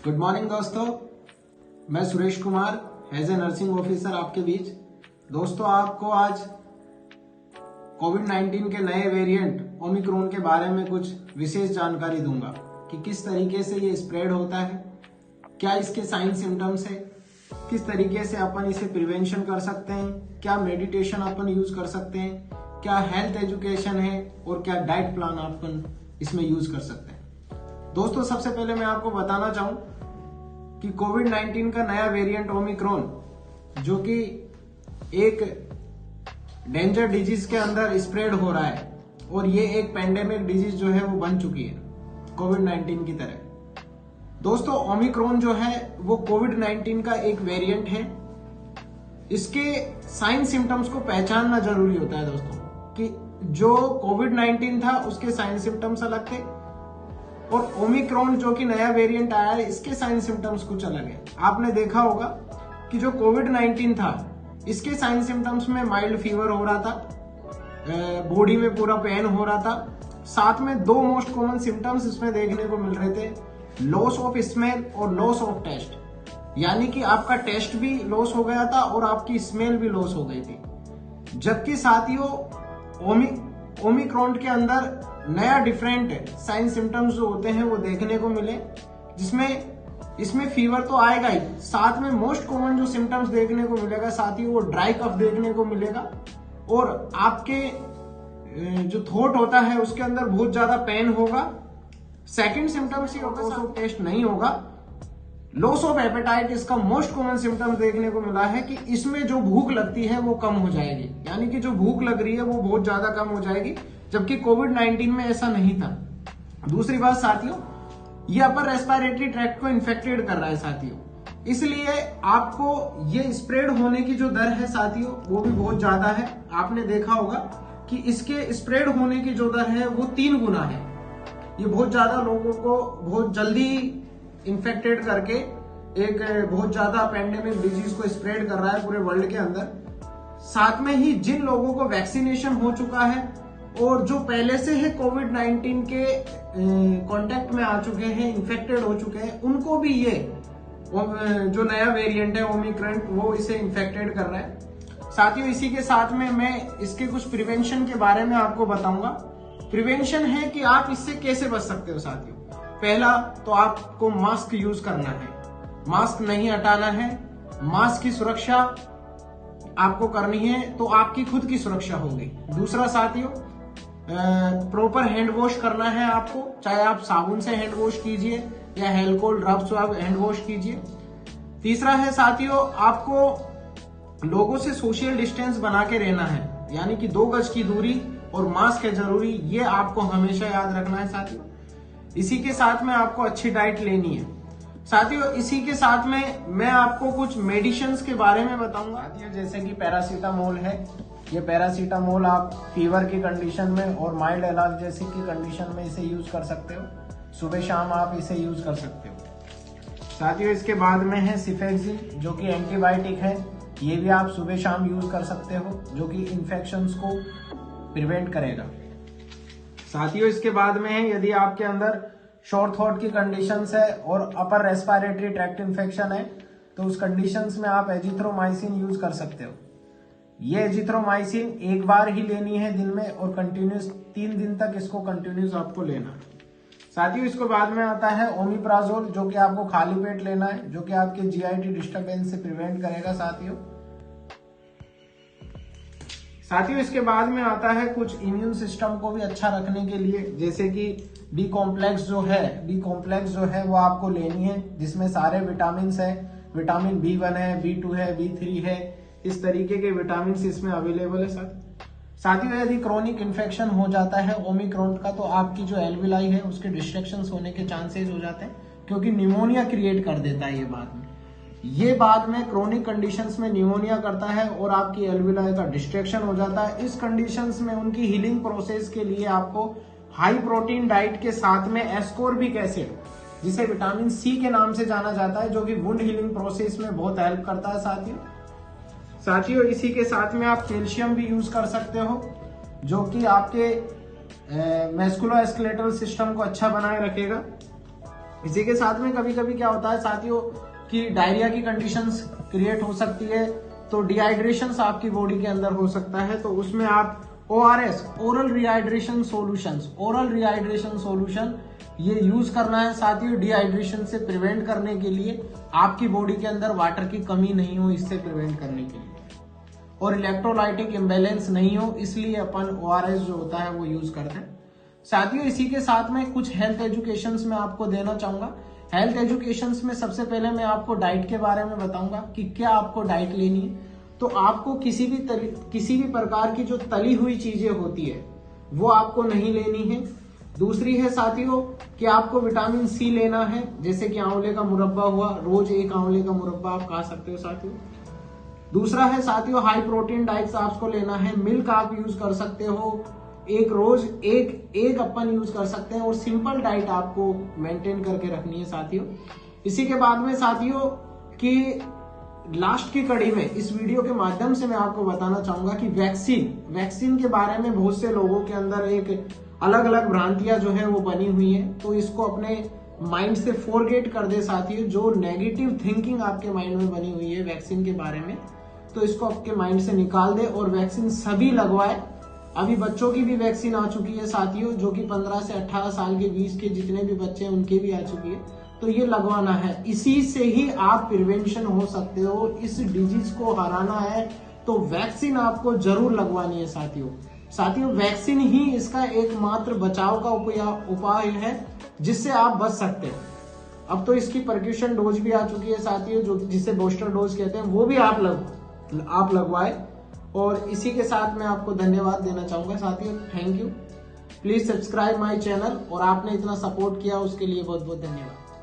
Good morning दोस्तों, मैं Suresh Kumar as a nursing officer आपके बीच। दोस्तों, आपको आज कोविड-19 के नए वेरिएंट ओमिक्रॉन के बारे में कुछ विशेष जानकारी दूंगा कि किस तरीके से ये स्प्रेड होता है, क्या इसके साइन सिम्टम्स है, किस तरीके से अपन इसे प्रिवेंशन कर सकते हैं, क्या मेडिटेशन अपन यूज कर सकते हैं, क्या हेल्थ एजुकेशन है और क्या डाइट प्लान अपन इसमें यूज कर सकते हैं। दोस्तों, सबसे पहले मैं आपको बताना चाहूं कि कोविड-19 का नया वेरिएंट ओमिक्रॉन, जो कि एक डेंजर डिजीज के अंदर स्प्रेड हो रहा है और ये एक पैंडेमिक डिजीज जो है वो बन चुकी है कोविड-19 की तरह। दोस्तों, ओमिक्रॉन जो है वो कोविड-19 का एक वेरिएंट है। इसके साइन सिम्टम्स को पहचानना जरूरी होता है दोस्तों, कि जो कोविड-19 था उसके साइन सिम्टम्स अलग थे और ओमिक्रॉन जो कि नया वेरिएंट आया है इसके साइन सिम्टम्स कुछ अलग है। आपने देखा होगा कि जो कोविड-19 था इसके साइन सिम्टम्स में माइल्ड फीवर हो रहा था, बॉडी में पूरा पेन हो रहा था, साथ में दो मोस्ट कॉमन सिम्टम्स इसमें देखने को मिल रहे थे, लॉस ऑफ स्मेल और लॉस ऑफ टेस्ट। यानी कि आपका टेस्ट भी लॉस हो गया था और आपकी स्मेल भी लॉस हो गई थी। जबकि साथियों, ओमिक्रॉन के अंदर नया डिफरेंट साइन सिम्टम्स जो होते हैं वो देखने को मिले, जिसमें इसमें फीवर तो आएगा ही, साथ में मोस्ट कॉमन जो सिम्टम्स देखने को मिलेगा साथियों वो ड्राई कफ देखने को मिलेगा और आपके जो थ्रोट होता है उसके अंदर बहुत ज्यादा पेन होगा। सेकंड सिम्टम्स ही होगा, लॉस ऑफ टेस्ट नहीं होगा। लॉस ऑफ एपेटाइट इसका मोस्ट कॉमन सिम्टम्स देखने को मिला है कि इसमें जो भूख लगती है वो कम हो जाएगी, यानी कि जो भूख लग रही है वो बहुत ज्यादा कम हो जाएगी, जबकि कोविड-19 में ऐसा नहीं था। दूसरी बात साथियों, ये अपर रेस्पिरेटरी ट्रैक्ट को इन्फेक्टेड कर रहा है साथियों, इसलिए आपको ये स्प्रेड होने की जो दर है साथियों वो भी बहुत ज्यादा है। आपने देखा होगा कि इसके स्प्रेड होने की जो दर है वो 3 गुना है। ये बहुत ज्यादा लोगों को बहुत जल्दी इन्फेक्टेड करके एक बहुत ज्यादा पैंडेमिक डिजीज को स्प्रेड कर रहा है पूरे वर्ल्ड के अंदर। साथ में ही जिन लोगों को वैक्सीनेशन हो चुका है और जो पहले से है कोविड-19 के कांटेक्ट में आ चुके हैं, इन्फेक्टेड हो चुके हैं, उनको भी ये जो नया वेरिएंट है ओमिक्रॉन वो इसे इन्फेक्टेड कर रहा है साथियों। इसी के साथ में मैं इसके कुछ प्रिवेंशन के बारे में आपको बताऊंगा। प्रिवेंशन है कि आप इससे कैसे बच सकते हो साथियों। पहला तो आपको मास्क यूज करना है, मास्क नहीं हटाना है। मास्क की सुरक्षा आपको करनी है तो आपकी खुद की सुरक्षा होगी। दूसरा साथियों, प्रॉपर हैंड वॉश करना है आपको, चाहे आप साबुन से हैंड वॉश कीजिए या अल्कोहल ड्रॉप से आप हैंड वॉश कीजिए। तीसरा है साथियों, आपको लोगों से सोशल डिस्टेंस बना के रहना है, यानी कि 2 गज की दूरी और मास्क है जरूरी, ये आपको हमेशा याद रखना है साथियों। इसी के साथ में आपको अच्छी डाइट लेनी है साथियों। इसी के साथ में मैं आपको कुछ मेडिसिन्स के बारे में बताऊंगा साथियों, जैसे कि पैरासीटामोल है। ये पैरासीटामोल आप फीवर की कंडीशन में और माइल्ड एलर्जी की कंडीशन में इसे यूज कर सकते हो। सुबह शाम आप इसे यूज कर सकते हो साथियों। इसके बाद में है सिफेक्सिन, जो कि एंटीबायोटिक है। ये भी आप सुबह शाम यूज कर सकते हो, जो कि इन्फेक्शंस को प्रिवेंट करेगा साथियों। इसके बाद में है, यदि आपके अंदर शॉर्ट थ्रोट की कंडीशंस है और अपर रेस्पिरेटरी ट्रैक्ट इन्फेक्शन है तो उस कंडीशंस में आप एजिथ्रोमाइसिन यूज कर सकते हो। ये एजिथ्रोमाइसिन एक बार ही लेनी है दिन में और कंटिन्यूस 3 दिन तक इसको कंटिन्यूस आपको लेना साथियों। इसके बाद में आता है ओमिप्राजोल, जो कि आपको खाली पेट लेना है, जो कि आपके जीआईटी डिस्टर्बेंस से प्रिवेंट करेगा साथियों। इसके बाद में आता है कुछ इम्यून सिस्टम को भी अच्छा रखने के लिए, जैसे कि बी कॉम्प्लेक्स जो है वो आपको लेनी है, जिसमें सारे विटामिन है। विटामिन B1 है, B2 है, B3 है, इस तरीके के विटामिन इसमें अवेलेबल है साथियों। यदि क्रोनिक इन्फेक्शन हो जाता है ओमिक्रॉन का तो आपकी जो एल्विलाई है उसके डिस्ट्रक्शन होने के चांसेस हो जाते हैं, क्योंकि निमोनिया क्रिएट कर देता है ये बाद में क्रोनिक कंडीशंस में निमोनिया करता है और आपकी एल्विलाई का डिस्ट्रक्शन हो जाता है। इस कंडीशंस में उनकी हीलिंग प्रोसेस के लिए आपको हाई प्रोटीन डाइट के साथ में एस्कॉर्बिक एसिड, जिसे विटामिन C के नाम से जाना जाता है, जो कि वुंड हीलिंग प्रोसेस में बहुत हेल्प करता है साथियों। इसी के साथ में आप कैल्शियम भी यूज कर सकते हो, जो कि आपके मस्कुलोस्केलेटल सिस्टम को अच्छा बनाए रखेगा। इसी के साथ में कभी कभी क्या होता है साथियों कि डायरिया की कंडीशंस क्रिएट हो सकती है, तो डिहाइड्रेशन आपकी बॉडी के अंदर हो सकता है, तो उसमें आप ORS ओरल रिहाइड्रेशन सॉल्यूशन ये यूज करना है साथियों, डिहाइड्रेशन से प्रिवेंट करने के लिए, आपकी बॉडी के अंदर वाटर की कमी नहीं हो इससे प्रिवेंट करने के लिए, और इलेक्ट्रोलाइटिक इम्बैलेंस नहीं हो, इसलिए अपन ORS जो होता है वो यूज करते हैं साथियों। इसी के साथ में कुछ हेल्थ एजुकेशंस में आपको देना चाहूंगा। हेल्थ एजुकेशंस में सबसे पहले मैं आपको डाइट के बारे में बताऊंगा कि क्या आपको डाइट लेनी है। तो आपको किसी भी प्रकार की जो तली हुई चीजें होती है वो आपको नहीं लेनी है। दूसरी है साथियों कि आपको विटामिन C लेना है, जैसे कि आंवले का मुरब्बा हुआ, रोज एक आंवले का मुरब्बा आप खा सकते हो साथियों। दूसरा है साथियों हाई प्रोटीन डाइट्स आपको लेना है, मिल्क आप यूज कर सकते हो, एक रोज एक अपन यूज कर सकते हैं, और सिंपल डाइट आपको मेंटेन करके रखनी है साथियों। इसी के बाद में साथियों कि लास्ट की कड़ी में इस वीडियो के माध्यम से मैं आपको बताना चाहूंगा कि वैक्सीन के बारे में बहुत से लोगों के अंदर एक अलग अलग भ्रांतियां जो है वो बनी हुई है, तो इसको अपने माइंड से फॉरगेट कर दे साथियों। जो नेगेटिव थिंकिंग आपके माइंड में बनी हुई है वैक्सीन के बारे में, तो इसको आपके माइंड से निकाल दे और वैक्सीन सभी लगवाए। अभी बच्चों की भी वैक्सीन आ चुकी है साथियों, जो कि 15 से 18 साल के बीच के जितने भी बच्चे हैं उनके भी आ चुकी है, तो ये लगवाना है। इसी से ही आप प्रिवेंशन हो सकते हो, इस डिजीज को हराना है तो वैक्सीन आपको जरूर लगवानी है साथियों। वैक्सीन ही इसका एकमात्र बचाव का उपाय है जिससे आप बच सकते हैं। अब तो इसकी प्रिकॉशन डोज भी आ चुकी है साथियों, जो जिसे बूस्टर डोज कहते हैं, वो भी आप लगवाए। और इसी के साथ मैं आपको धन्यवाद देना चाहूंगा साथियों। Thank you, please subscribe my channel, और आपने इतना सपोर्ट किया उसके लिए बहुत बहुत धन्यवाद।